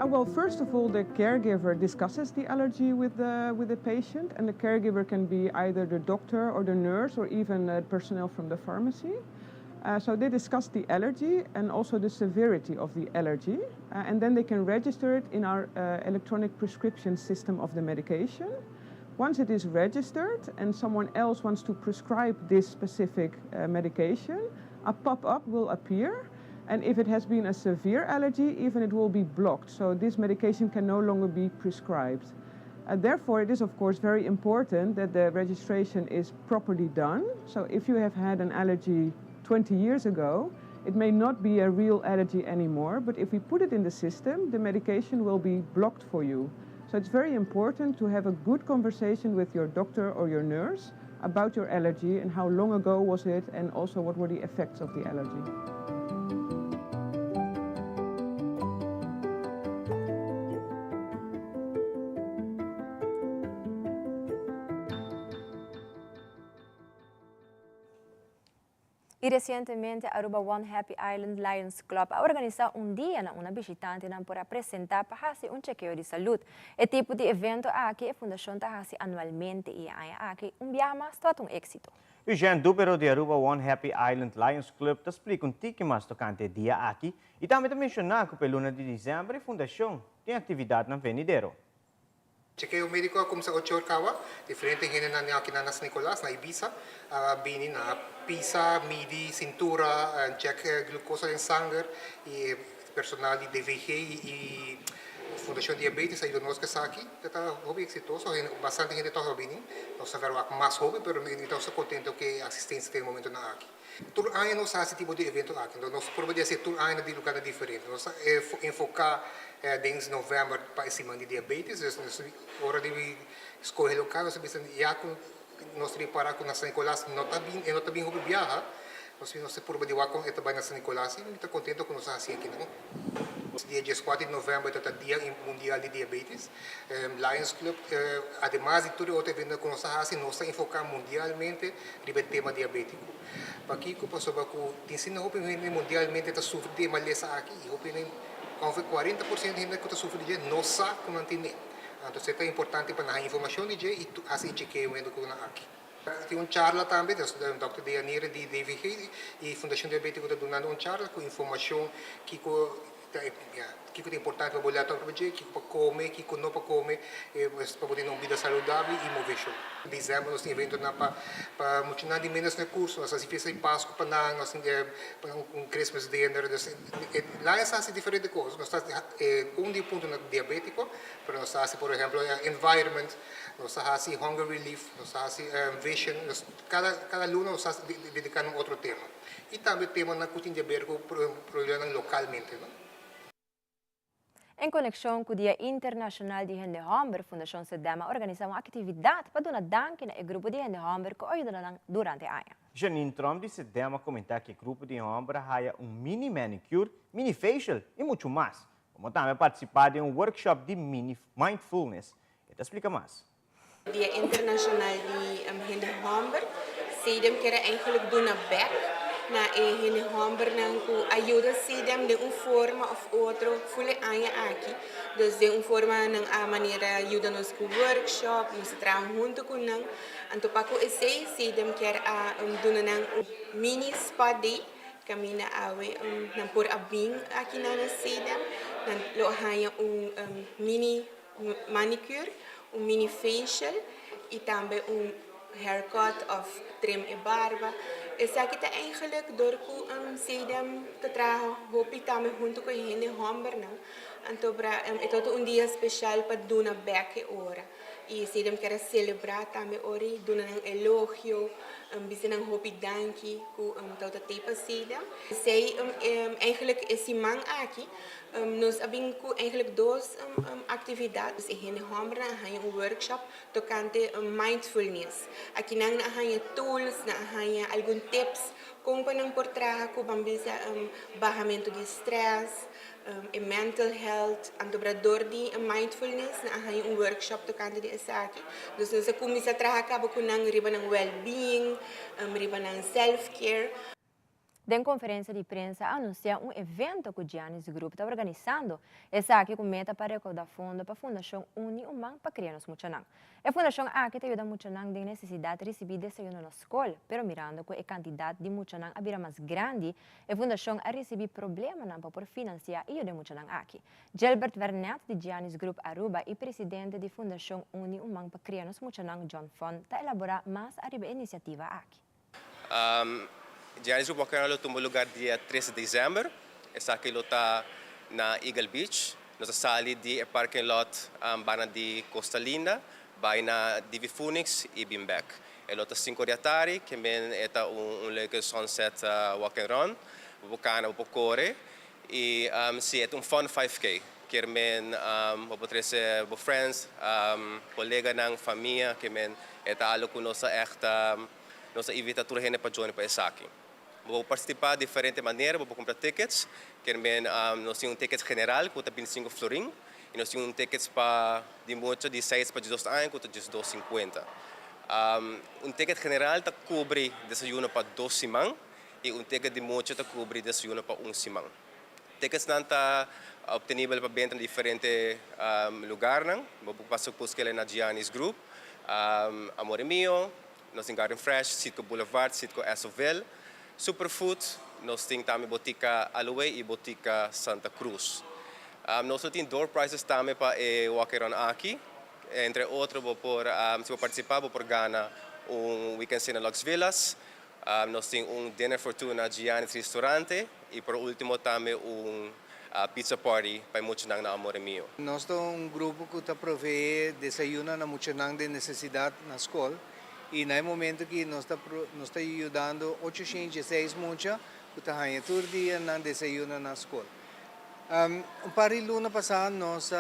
Well, first of all, the caregiver discusses the allergy with the patient, and the caregiver can be either the doctor or the nurse or even personnel from the pharmacy. So they discuss the allergy and also the severity of the allergy, and then they can register it in our electronic prescription system of the medication. Once it is registered and someone else wants to prescribe this specific medication, a pop-up will appear. And if it has been a severe allergy, even it will be blocked. So this medication can no longer be prescribed. Therefore, it is of course very important that the registration is properly done. So if you have had an allergy 20 years ago, it may not be a real allergy anymore, but if we put it in the system, the medication will be blocked for you. So it's very important to have a good conversation with your doctor or your nurse about your allergy and how long ago was it, and also what were the effects of the allergy. E recentemente, Aruba One Happy Island Lions Club ha organizado dia na una visitante para apresentar para chequeo de saúde. E tipo de evento aqui a Fundação está anualmente e aqui viaje mais todo éxito. O Jean Dubero de Aruba One Happy Island Lions Club te explica tique mais tocante dia aqui e também mencionar que pelo luna de dezembro a Fundação tem atividade na Venidero. Chequeo médico como sa 8 kawa, diferente gente na San Nicolas, na Ibiza, bini na pisa, midi, cintura, check glucosa em sangue, e personal de DVG e Fundação Diabetes ayuda nos que está aqui, está hobby exitoso, bastante gente está bini, nós sabemos mais hobby, pero estamos contentos que a assistência tem momento na aqui. Todo ano nós fazemos esse tipo de evento aqui, nós podemos fazer todo ano de lugar diferente, nós enfocar desde novembro para esse ano de diabetes, nós hora de escolher local, nós já nós preparar com San Nicolás, não está bem hobby viajar, nós podemos de com esta banha San Nicolás, e está contente com nós assim aqui, não? Dia 14 de novembro é o Dia Mundial de Diabetes. Lions Club, además de todo outro evento que nós fazemos, nós enfocamos mundialmente no tema diabético. Para aqui, tem sido mundialmente está sofrendo de maleza aqui, com 40% de gente que está sofrendo de não sabe como entender. Então, é importante para a informação de e assim chequeio aqui. Tem charla também, do Dr. Deyanira de DVG e Fundação Diabética está dando charla com informação que é importante para o laboratório, que para comer, que não para comer, para poder ter uma vida saudável e mover-se. Em dezembro, nós temos evento para motivar de menos recursos, nós temos festa de Páscoa para nós Christmas dinner, lá é diferente coisas. Nós temos ponto diabético, mas nós temos, por exemplo, environment, nós temos hunger relief, nós temos vision, cada aluno nós estamos dedicando a outro tema. E também tema na cozinha diabético, problema localmente, não? Em conexão com o Dia Internacional de Gente Hambre, a Fundação Sedema organiza uma atividade para dar danke ao grupo de gente hambre que ajuda durante a ano. Janine Trump de Sedema comentar que o grupo de hambre há mini manicure, mini facial e muito mais. como também participar de um workshop de mindfulness. Ito explica mais. Dia internasional di hinderhamber. Sidem kera eigenlijk doen naar back. Na hinderhamber nan ku ajuda sidem de uma forma of outra fule anja aqui. Dus de uma forma nan a maneira ajuda nos ku workshop, nos trabalham junto com nan. Anto pa ku essay sidem kera a doen nan mini spa day. Kami na awe nan por abing aqui na sidem. Nan lo hanya mini manicure, mini facial e também haircut of trim e barba. Essa aqui está eigenlijk door ku sedem te tragen, hoop ik também junto com ele homber não. Então é um dia especial para doen na back ora. E sedem quer celebrar também ori, doen een elogio, bisa nang hoop ik dankie ku tota tepa sedem. Zij eigenlijk is die man aqui. Nós abing ku eigenlijk dos atividades in homber na hanya workshop tocante mindfulness. Aqui nang na hanya tools, na hanya algum tips kung panang por traha ku pambisa bahamento de stress, mental health, ang dobrador di mindfulness na hanya workshop tocante de esaki. Dus nasa kumisa traha ka ba kunang riba ng well-being, riba ng self-care. Em conferência de imprensa, anuncia um evento que o Giannis Group está organizando. Essa aqui com meta para recaudar fundo para a Fundação Uni Humang para crianças Muchanang. A Fundação aqui está ajudando Muchanang de necessidade de receber desayuno na escola, pero mirando que a quantidade de Muchanang a mais grande, a Fundação a receber problema para por financiar e de Muchanang aqui. Gilbert Vernet, de Giannis Group Aruba e presidente da Fundação Uni Humang para crianças Muchanang, John Fon, está elaborar mais a iniciativa aqui. Giannis Group wakana lo tumbo lugar dia 13 de dezembro. Essa aqui está na Eagle Beach. Nós sali di parking lot bana di Costa Linda, vai na Divi Phoenix e Bimbek. Elo ta 5 riatari, che men eta un leuke sunset walk and run. Bukana upokore e si et un fun 5K. Que men potresse bo friends, collega nang família, que men eta alo kunosa echt nossa invita tudo gente para join para essa aqui. Vou participar de diferentes maneiras, vou comprar tickets, que nós temos ticket general, que custa 25 florin, e nós temos tickets para de muito de 6 para 12 anos, que custa 2,50. Ticket general está cobre desayuno para 2 semanas, e ticket de muito está cobre desayuno para 1 semana. Tickets não está obtenível para venda em diferentes lugares, vou passar por que na Giannis Group, Amore Mio, nós temos Garden Fresh, Sitco Boulevard, Sitco Esoville, Superfood, nós temos também Botica Aloe e Botica Santa Cruz. Nós temos door prices também para o Walkeron aqui, entre outros, se vou participar, vou ganhar weekend cena Lux Villas, nós temos dinner for two na Giannis Restaurante e por último também pizza party para Muchanang na Amore Mio. Nós temos grupo que está provee desayuno na Muchanang de necessidade na escola. E no momento que nós está ajudando 806 mucha, que está ganhando todo dia na desayuno na escola. Para a luna passada, nós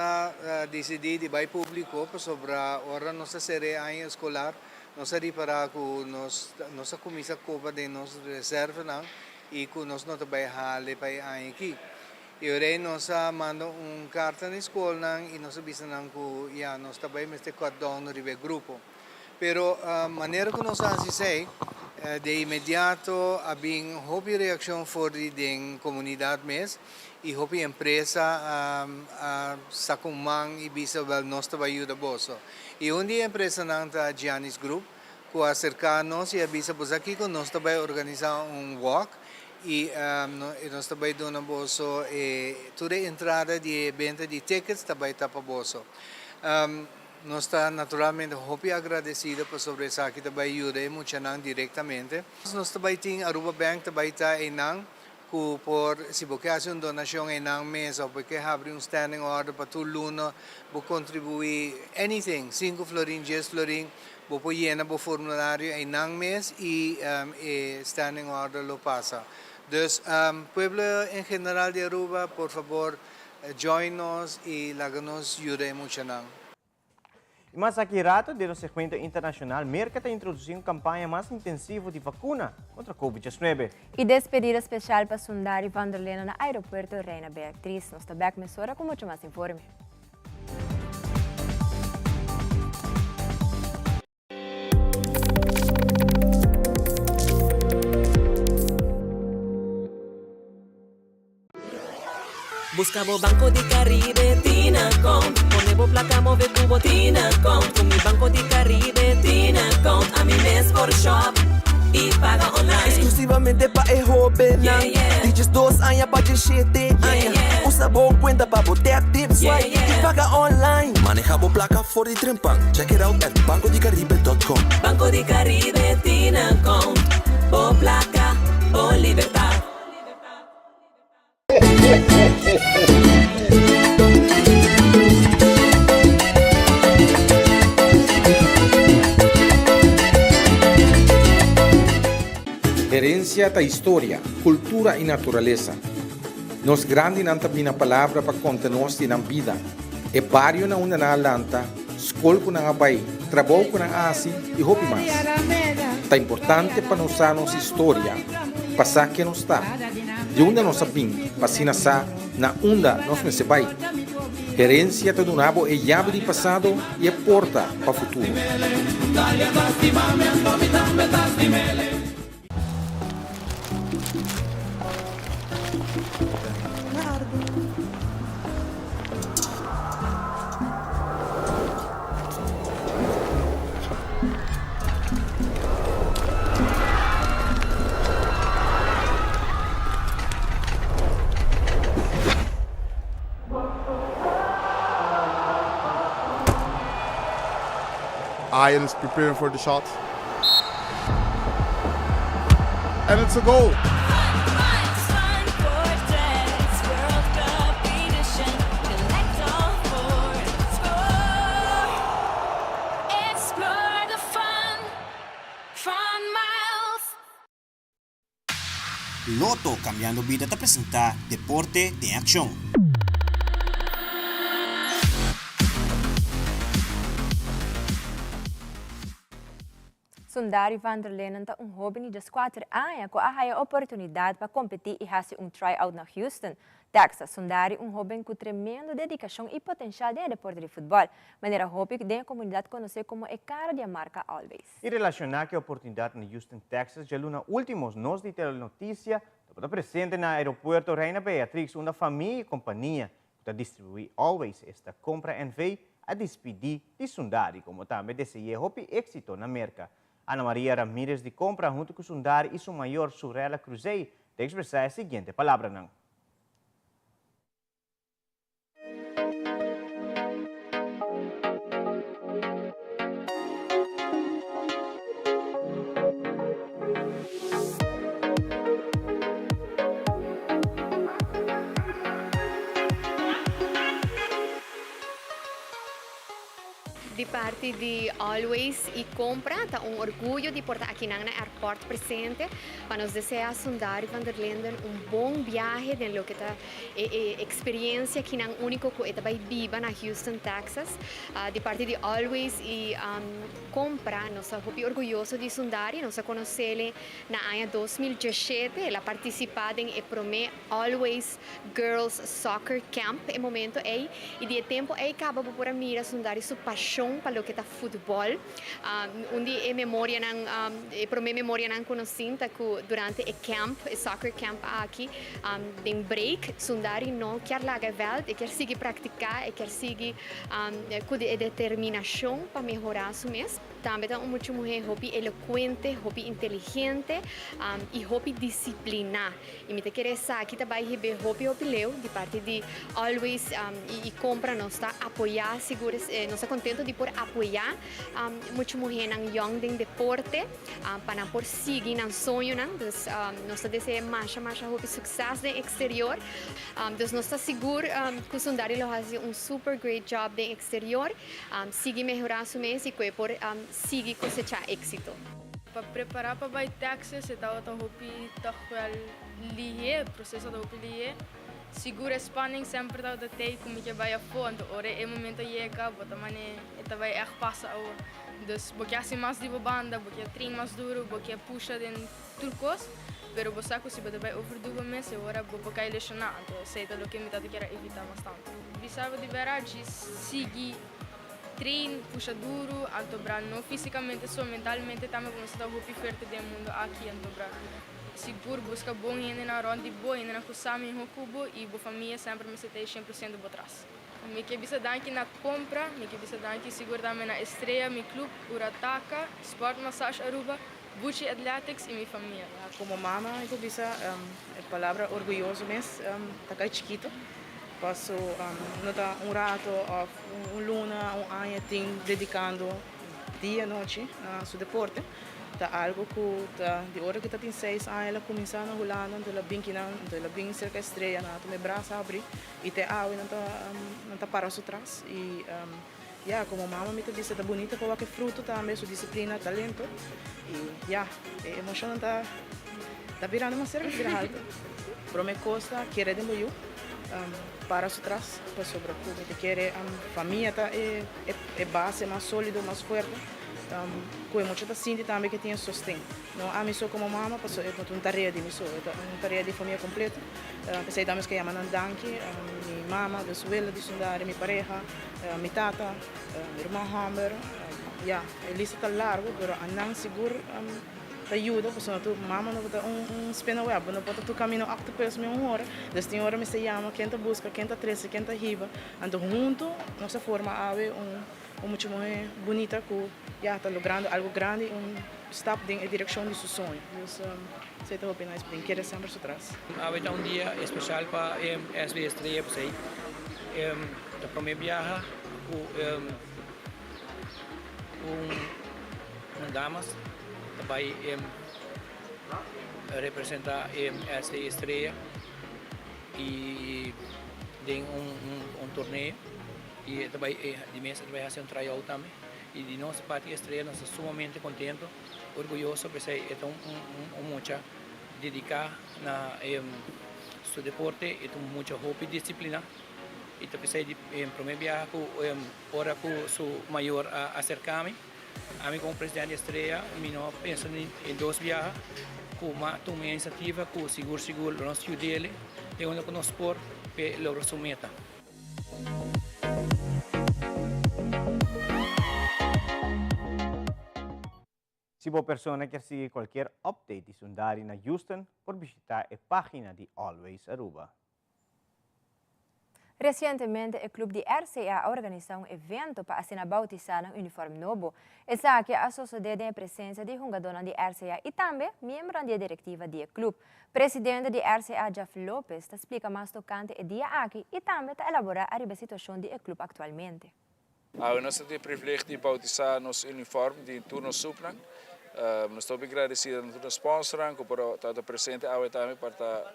decidimos de ir público sobre a hora nossa série ano escolar. Nós reparar que nós começa a copa de nossa reserva e que nós não trabalhamos para ano aqui. E agora nós mandamos carta na escola e nós avisamos que nós trabalhamos este cordão no grupo. Pero maneira que nós fazemos de imediato abing hopi reação forte da comunidade mes e hopi empresa sa kumang ibisa wel nós trabalho boso. E onde a empresa nanta Giannis Group que acercar-nos e avisa por aqui que nós também organizar walk e nós também dona boso e toda a entrada de venda de tickets também está para boso. Nós estamos naturalmente muito agradecidos por sobre isso que também ajuda muito diretamente. Nós também temos a Aruba Bank também está em Nang, que por se você fazer uma donação em Nang mês ou porque abrir standing order para todo luna, você contribuir anything, 5 florin, 10 florin, você llena o formulário em Nang mês e standing order lo passa. Dus pueblo em geral de Aruba, por favor, join nos e láganos ayuda mucho Nang. Mas aqui rato, de nosso circuito internacional, Merca está introduzindo campanha mais intensiva de vacuna contra a Covid-19. E despedida especial para Sundari Vanderlena na aeroporto Reina Beatriz. Nós estamos aqui mesora com muito mais informe. Buscamos Banco de Caribe, Tinacom. Ponemos placa, move cubo, Tinacom. Con mi Banco de Caribe, Tinacom. A mi mes por shop y paga online. Exclusivamente para el joven. Dices 2 años para 7 años. Usa boa cuenta para botar tips y paga online. Manejamos placa for the Trempan. Check it out at bancodecaribe.com. Banco de Caribe, Tinacom. Por placa, por libertad. Herencia da história, cultura e natureza. Nos grande não tem a palavra para contar nós na vida. É barrio na una na lanta, escola com na abai, trabalho com na asi e hopi mais. É importante para nós a nossa história, passar que nos está. De onde nós sabemos, para sa na onda nós me sebai. Herencia do nabo é chave de passado e é porta para o futuro. Ian is preparing for the shot. And it's a goal. Loto Cambiando Vida te presenta Deporte de Acción. Sundari Vanderlenen é jovem de 4 anos que tem a oportunidade para competir e fazer tryout na Houston, Texas. Sundari jovem com tremenda dedicação e potencial de deporte de futebol, maneira jovem que a comunidade conhece como a cara de marca Always. E relacionar com a oportunidade na Houston, Texas, já nos últimos nós de telenotícia, está presente na aeroporto Reina Beatriz, uma família e companhia que distribui Always esta compra e veio a despedir de Sundari, como também deseja êxito na América. Ana Maria Ramírez de compra junto com Sundari e sua maior Surela Cruzei de expressar a seguinte palavra. Não. De parte de Always e Compra, está orgulho de portar aqui na aeroporto presente para nos desejar Sundari Vanderlenden bom viagem de lo que está experiência que não único que está viva na Houston, Texas. De parte de Always e Compra, nós estamos orgulhosos de Sundari, nós conhecemos na ano 2017, ela participou em Promé Always Girls Soccer Camp em momento aí e de tempo aí acaba por mirar Sundari sua paixão para o que é futebol. Onde memória para mim memória não conhecida que durante o camp, o soccer camp aqui, em break, Sundari não quer largar veld, quer seguir praticar, quer seguir com determinação para melhorar o mês. Também é uma mulher hobby eloquente, hobby inteligente e hobby disciplina. E me querer saber que também hebe hobby leu de parte de Always e Compra nós está apoiar seguro, nós está contente de por apoiar muita mulher na young de deporte para por seguir na sonho não, nós deseja mais hobby sucesso no exterior. Nós está seguro que o Sundari lo faz super great job no exterior, seguir melhorar o mês e que por seguir cosechar éxito. Para preparar para ir Texas, estava tão hobby tão lié, processo de hobby lié, segura spanning sempre dat de tijd kom je bij je foto. Ore in momento llega, bota mane, eta vai echt passa o. Dus porque assim mais de banda, porque trim mais duro, porque puxa den turcos. Pero você se você vai over 2 meses, ora vou cair lesionado. Sei lo que me tá quer evitar bastante. Bisava de verdade seguir treino, puxa duro, antobrar não fisicamente, só mentalmente também como está o forte do mundo aqui antobrar. Seguro busca bom ainda na ronda boa, ainda na kusami no cubo e a família sempre me setei 100% por trás. Me que bisa danke na compra, me que bisa danke seguro também na estreia, meu clube, Urataca, Sport Massage Aruba, Bucci Athletics e minha família. Como mama, eu bisa a palavra orgulhoso mesmo, tá cá chiquito. Passo nota rato, luna, ano, tem dedicando dia e noite a seu deporte. Tá algo que tá de hora que tá tem 6 anos, ela começa a rolar, não ela bem cerca estreia, na me braço abrir e te água não tá para o trás e como mama me disse tá bonita para que fruto também sua disciplina, talento e emoção tá virando uma cerca de alto. Pro me costa querer de muito para o trás para sobre o que quer família tá é base mais sólido, mais forte. Com muita gente também que tem sustento. Não, a mim só como mama, passou é uma tarefa de mim só, uma tarefa de família completa. Pensei também que chamam Danke, minha mama, minha suela de Sundari, minha pareja, minha tata, minha irmã Hamber. A lista está larga, mas não seguro te ajuda, porque não tu mama não bota spin web, não bota tu caminho 8 pesos meia hora. Desta hora me se chama, quem te busca, quem te trece, quem te riba. Então junto, nossa forma ave muito bonita que já está logrando algo grande, step em direção de seu sonho. Então, sei que opinar isso bem, quero sempre atrás. Hoje é dia especial para SBS 3, para sei. A primeira viagem com damas, também representa SBS 3 e tem torneio. E também de mês vai fazer tryout também. E de nossa parte estreia, nós estamos sumamente contentes, orgulhosos, porque é muita dedicar na seu deporte, é muita hobby e disciplina. E também em primeiro viagem, ora com seu maior acercar-me, a mim como presidente estreia, eu penso em 2 viagens, com uma iniciativa, com seguro, nós dele, e onde nós sport, para lograr sua meta. Se você persona quer seguir qualquer update de Sundari na Houston, por visitar a página de Always Aruba. Recentemente, o clube de RCA organizou evento para assinar bautizar um uniforme novo. Essa que a sociedade em presença de jogadores de RCA e também membros da diretiva do clube. Presidente de RCA, Jeff Lopes, explica mais tocante o dia aqui e também elaborar a situação do clube atualmente. Nós temos o privilégio de bautizar nosso uniforme de turno supran. Nós estamos agradecidos por sponsor, por estar presente também para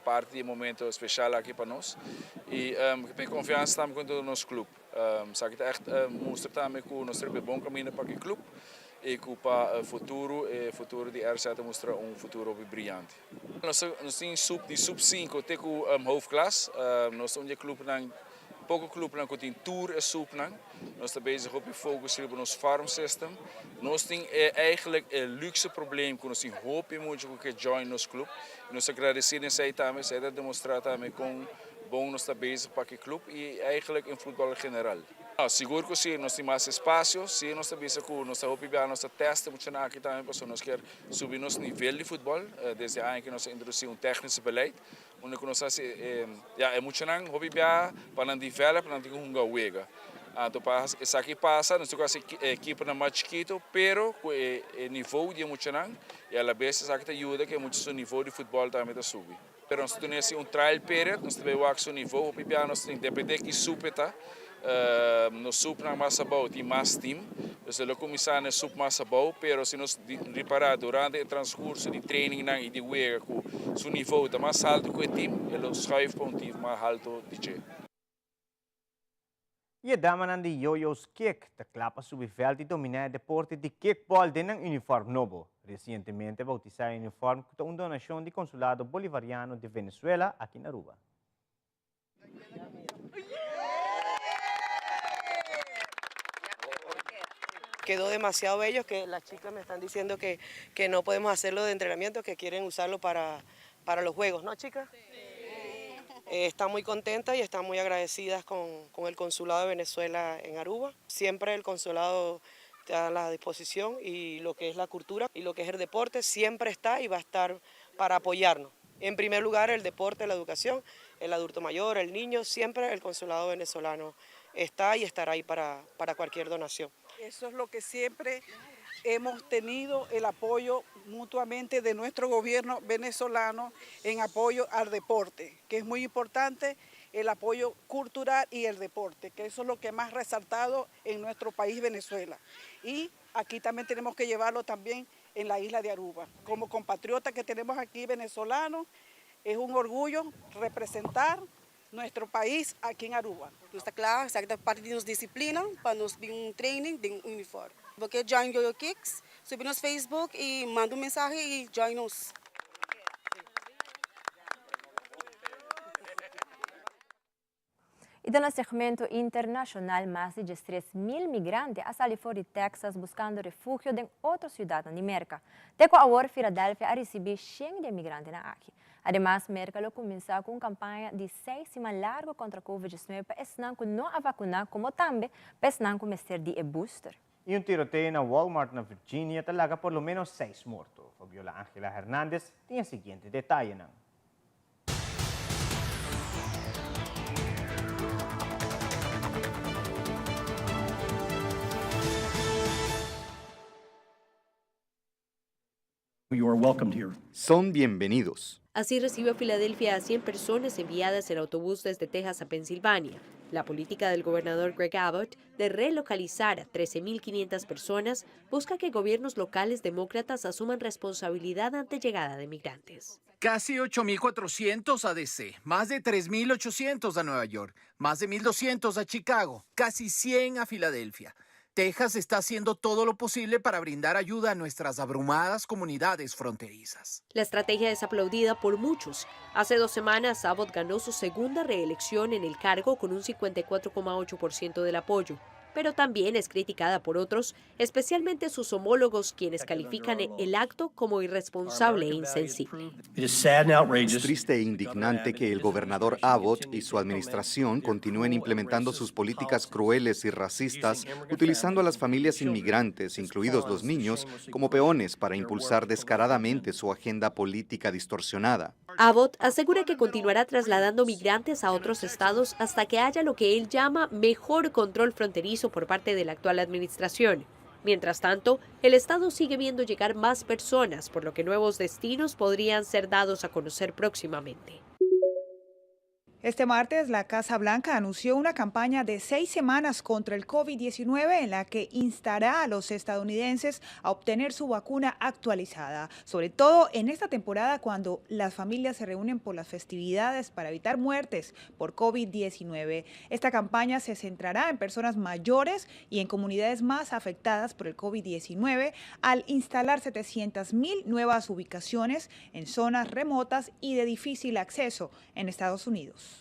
parte de momento especial aqui para nós. E com confiança também com o nosso clube. Sabe que echt mostra também que nós temos um bom caminho para o clube e que para o futuro de RCA mostra futuro brilhante. Nós temos de sub 5 até com hoofdklasse. Nós temos um clube pouco clube não tem tour e sub não. Nós estamos bezig op focus op ons farm system. Nós temos eigenlijk luxe probleem que nós temos hoop muito que join nos clube. Nós agradecemos zij também, zij dat demonstrar também com bom nós estamos bezig para que clube e eigenlijk em futebol geral. Seguro que sim, nós temos mais espaço, sim, nós estamos bezig com nós hoop bem nós testa muito na aqui também para nós quer subir nosso nível de futebol. Desde a que nós introduzimos técnico beleid. Onde nós é muito não hoop bem para develop, para não jogar. Então, isso aqui passa, nós temos a equipe na mais chiquito, pero o nível de muito não, e a vez isso aqui ajuda que muito o nível de futebol também está subir. Pero nós temos um trial period, nós temos o nível, o PBA nós temos depende que supeta, nós sup na massa boa tem mais time, nós lo começar na sup massa boa, pero se nós reparar durante o transcurso de training e de jogar com o nível está mais alto que o time, ele schuift para time mais alto de che. E a dama de Yoyo's Kick, da clapa subveld e domina o deporte de kickball de um uniforme novo. Recentemente bautizado o uniforme com uma donação do Consulado Bolivariano de Venezuela aqui na Aruba. Quedó demasiado bello, que las chicas me están diciendo que no podemos hacerlo de entrenamiento, que quieren usarlo para los juegos, ¿no, chicas? Sí. Están muy contentas y están muy agradecidas con el Consulado de Venezuela en Aruba. Siempre el Consulado está a la disposición, y lo que es la cultura y lo que es el deporte siempre está y va a estar para apoyarnos. En primer lugar, el deporte, la educación, el adulto mayor, el niño, siempre el Consulado venezolano está y estará ahí para cualquier donación. Eso es lo que siempre hemos tenido, el apoyo mutuamente de nuestro gobierno venezolano en apoyo al deporte, que es muy importante, el apoyo cultural y el deporte, que eso es lo que más resaltado en nuestro país Venezuela. Y aquí también tenemos que llevarlo también en la isla de Aruba. Como compatriotas que tenemos aquí venezolanos, es un orgullo representar nuestro país aqui em Aruba. Está claro, que é parte de nossa disciplina, para nós vir training de uniforme. Porque join Yo-Yo Kicks, subir no Facebook e manda mensagem e join nos. Y en el segmento internacional, más de 3.000 migrantes han salido fuera de Texas buscando refugio en otra ciudad de América. De ahora, Filadelfia ha recibido 100 de migrantes aquí. Además, América lo comenzó con una campaña de 6 semanas larga contra COVID-19 para esnan que no a vacunar, como también para esnan que meter de booster. Y un tiroteo en Walmart en Virginia talaga por lo menos 6 muertos. Fabiola Ángela Hernández tiene el siguiente detalle. You are welcomed here. Son bienvenidos. Así recibió Filadelfia a 100 personas enviadas en autobús desde Texas a Pensilvania. La política del gobernador Greg Abbott de relocalizar a 13.500 personas busca que gobiernos locales demócratas asuman responsabilidad ante llegada de migrantes. Casi 8.400 a DC, más de 3.800 a Nueva York, más de 1.200 a Chicago, casi 100 a Filadelfia. Texas está haciendo todo lo posible para brindar ayuda a nuestras abrumadas comunidades fronterizas. La estrategia es aplaudida por muchos. Hace 2 semanas, Abbott ganó su segunda reelección en el cargo con un 54,8% del apoyo, pero también es criticada por otros, especialmente sus homólogos, quienes califican el acto como irresponsable e insensible. Es triste e indignante que el gobernador Abbott y su administración continúen implementando sus políticas crueles y racistas, utilizando a las familias inmigrantes, incluidos los niños, como peones para impulsar descaradamente su agenda política distorsionada. Abbott asegura que continuará trasladando migrantes a otros estados hasta que haya lo que él llama mejor control fronterizo por parte de la actual administración. Mientras tanto, el estado sigue viendo llegar más personas, por lo que nuevos destinos podrían ser dados a conocer próximamente. Este martes, la Casa Blanca anunció una campaña de 6 semanas contra el COVID-19 en la que instará a los estadounidenses a obtener su vacuna actualizada, sobre todo en esta temporada cuando las familias se reúnen por las festividades para evitar muertes por COVID-19. Esta campaña se centrará en personas mayores y en comunidades más afectadas por el COVID-19 al instalar 700.000 nuevas ubicaciones en zonas remotas y de difícil acceso en Estados Unidos.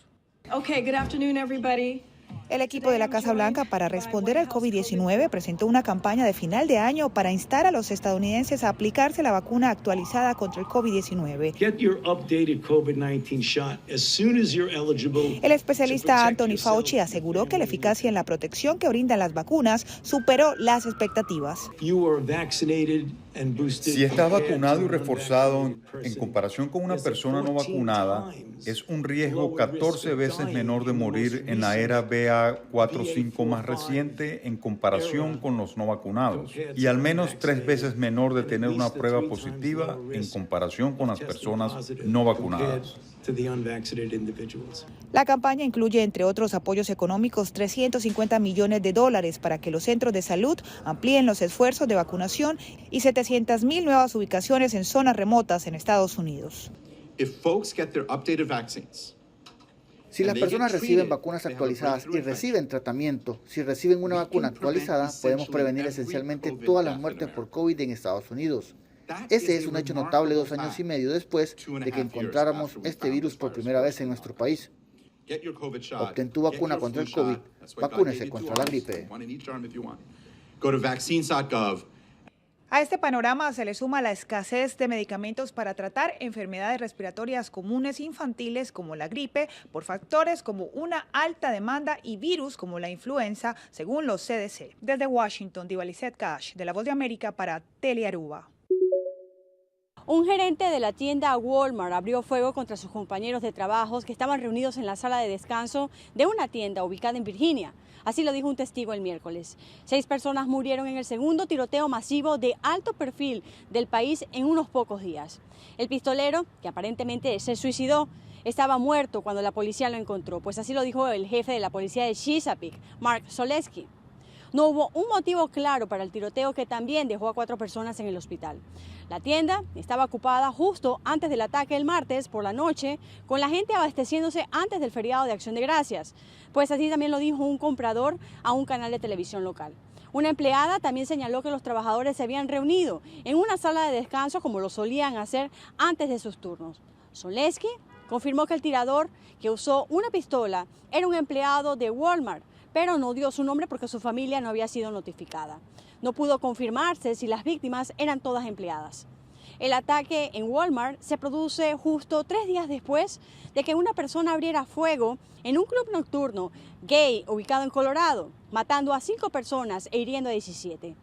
Okay, good afternoon, everybody. El equipo de la Casa Blanca para responder al COVID-19 presentó una campaña de final de año para instar a los estadounidenses a aplicarse la vacuna actualizada contra el COVID-19. El especialista Anthony Fauci aseguró que la eficacia en la protección que brindan las vacunas superó las expectativas. Si estás vacunado y reforzado en comparación con una persona no vacunada, es un riesgo 14 veces menor de morir en la era BA.4/5 más reciente en comparación con los no vacunados, y al menos 3 veces menor de tener una prueba positiva en comparación con las personas no vacunadas. La campaña incluye, entre otros apoyos económicos, $350 millones para que los centros de salud amplíen los esfuerzos de vacunación y 700.000 nuevas ubicaciones en zonas remotas en Estados Unidos. Si las personas reciben vacunas actualizadas y reciben tratamiento, si reciben una vacuna actualizada, podemos prevenir esencialmente todas las muertes por COVID en Estados Unidos. Ese es un hecho notable 2 años y medio después de que encontráramos este virus por primera vez en nuestro país. Obtén tu vacuna contra el COVID, vacúnese contra la gripe. Go to vaccines.gov. A este panorama se le suma la escasez de medicamentos para tratar enfermedades respiratorias comunes infantiles como la gripe, por factores como una alta demanda y virus como la influenza, según los CDC. Desde Washington, Divalicet Cash, de La Voz de América para Telearuba. Un gerente de la tienda Walmart abrió fuego contra sus compañeros de trabajo que estaban reunidos en la sala de descanso de una tienda ubicada en Virginia. Así lo dijo un testigo el miércoles. 6 personas murieron en el segundo tiroteo masivo de alto perfil del país en unos pocos días. El pistolero, que aparentemente se suicidó, estaba muerto cuando la policía lo encontró, pues así lo dijo el jefe de la policía de Chesapeake, Mark Solesky. No hubo un motivo claro para el tiroteo que también dejó a 4 personas en el hospital. La tienda estaba ocupada justo antes del ataque el martes por la noche, con la gente abasteciéndose antes del feriado de Acción de Gracias, pues así también lo dijo un comprador a un canal de televisión local. Una empleada también señaló que los trabajadores se habían reunido en una sala de descanso como lo solían hacer antes de sus turnos. Solesky confirmó que el tirador que usó una pistola era un empleado de Walmart, pero no dio su nombre porque su familia no había sido notificada. No pudo confirmarse si las víctimas eran todas empleadas. El ataque en Walmart se produce justo 3 días después de que una persona abriera fuego en un club nocturno gay ubicado en Colorado, matando a 5 personas e hiriendo a 17.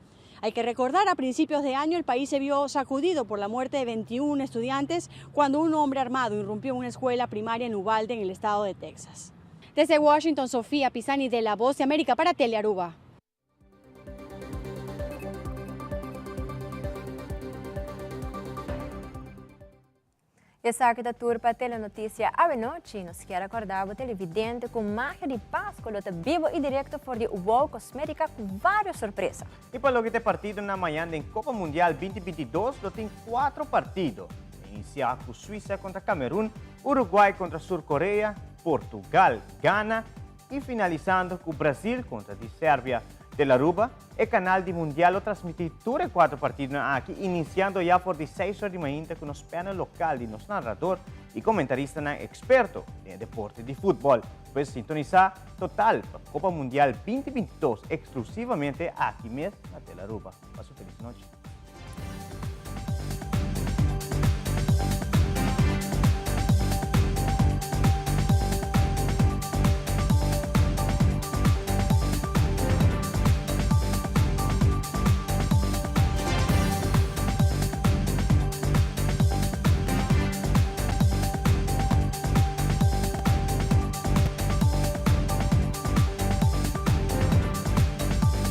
Hay que recordar, a principios de año el país se vio sacudido por la muerte de 21 estudiantes cuando un hombre armado irrumpió en una escuela primaria en Uvalde, en el estado de Texas. Desde Washington, Sofía Pisani de La Voz de América para Telearuba. Essa arquitetura para telenotícia à noite nos quer acordar o televidente com magia de Páscoa, vivo e direto for de UOL Cosmética com várias surpresas. E para o que tem partido na manhã em Copa Mundial 2022, tem 4 partidos. Iniciar com Suíça contra Camerún, Uruguai contra Sul-Coreia, Portugal, Ghana e finalizando com Brasil contra de Sérvia. Telearuba, o canal de Mundial o transmitir todos os 4 partidos aqui, iniciando já por 6 horas de manhã com os paneles local de nosso narrador e comentarista experto em deporte de futebol. Pois sintonizar total para a Copa Mundial 2022 exclusivamente aqui mesmo na Telearuba. Passo feliz noite.